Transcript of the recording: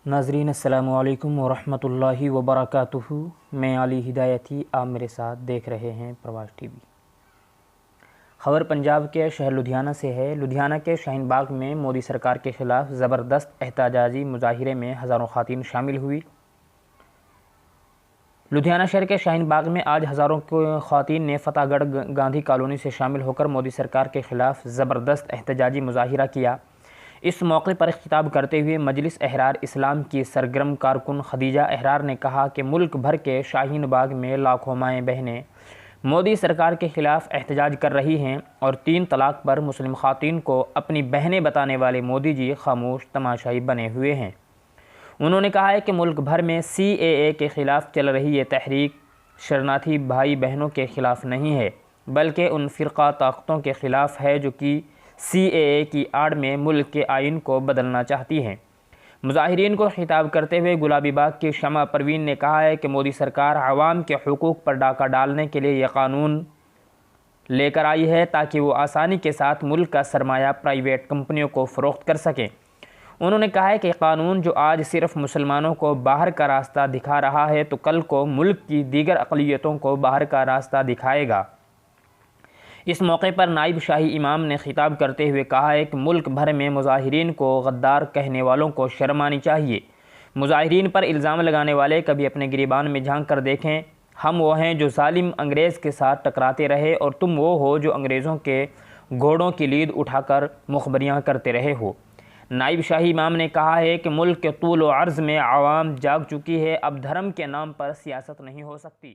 ناظرین السلام علیکم ورحمۃ اللہ وبرکاتہ۔ میں علی ہدایتی، آپ میرے ساتھ دیکھ رہے ہیں پرواز ٹی وی۔ خبر پنجاب کے شہر لدھیانہ سے ہے۔ لدھیانہ کے شاہین باغ میں مودی سرکار کے خلاف زبردست احتجاجی مظاہرے میں ہزاروں خواتین شامل ہوئی۔ لدھیانہ شہر کے شاہین باغ میں آج ہزاروں خواتین نے فتح گڑھ گاندھی کالونی سے شامل ہو کر مودی سرکار کے خلاف زبردست احتجاجی مظاہرہ کیا۔ اس موقع پر خطاب کرتے ہوئے مجلس احرار اسلام کی سرگرم کارکن خدیجہ احرار نے کہا کہ ملک بھر کے شاہین باغ میں لاکھوں مائیں بہنیں مودی سرکار کے خلاف احتجاج کر رہی ہیں اور 3 طلاق پر مسلم خواتین کو اپنی بہنیں بتانے والے مودی جی خاموش تماشائی بنے ہوئے ہیں۔ انہوں نے کہا ہے کہ ملک بھر میں CAA کے خلاف چل رہی یہ تحریک شرناتھی بھائی بہنوں کے خلاف نہیں ہے، بلکہ ان فرقہ طاقتوں کے خلاف ہے جو کہ CAA کی آڑ میں ملک کے آئین کو بدلنا چاہتی ہیں۔ مظاہرین کو خطاب کرتے ہوئے گلابی باغ کی شمع پروین نے کہا ہے کہ مودی سرکار عوام کے حقوق پر ڈاکہ ڈالنے کے لیے یہ قانون لے کر آئی ہے تاکہ وہ آسانی کے ساتھ ملک کا سرمایہ پرائیویٹ کمپنیوں کو فروخت کر سکیں۔ انہوں نے کہا ہے کہ قانون جو آج صرف مسلمانوں کو باہر کا راستہ دکھا رہا ہے تو کل کو ملک کی دیگر اقلیتوں کو باہر کا راستہ دکھائے گا۔ اس موقع پر نائب شاہی امام نے خطاب کرتے ہوئے کہا ہے کہ ملک بھر میں مظاہرین کو غدار کہنے والوں کو شرم آنی چاہیے۔ مظاہرین پر الزام لگانے والے کبھی اپنے گریبان میں جھانک کر دیکھیں۔ ہم وہ ہیں جو ظالم انگریز کے ساتھ ٹکراتے رہے اور تم وہ ہو جو انگریزوں کے گھوڑوں کی لید اٹھا کر مخبریاں کرتے رہے ہو۔ نائب شاہی امام نے کہا ہے کہ ملک کے طول و عرض میں عوام جاگ چکی ہے، اب دھرم کے نام پر سیاست نہیں ہو سکتی۔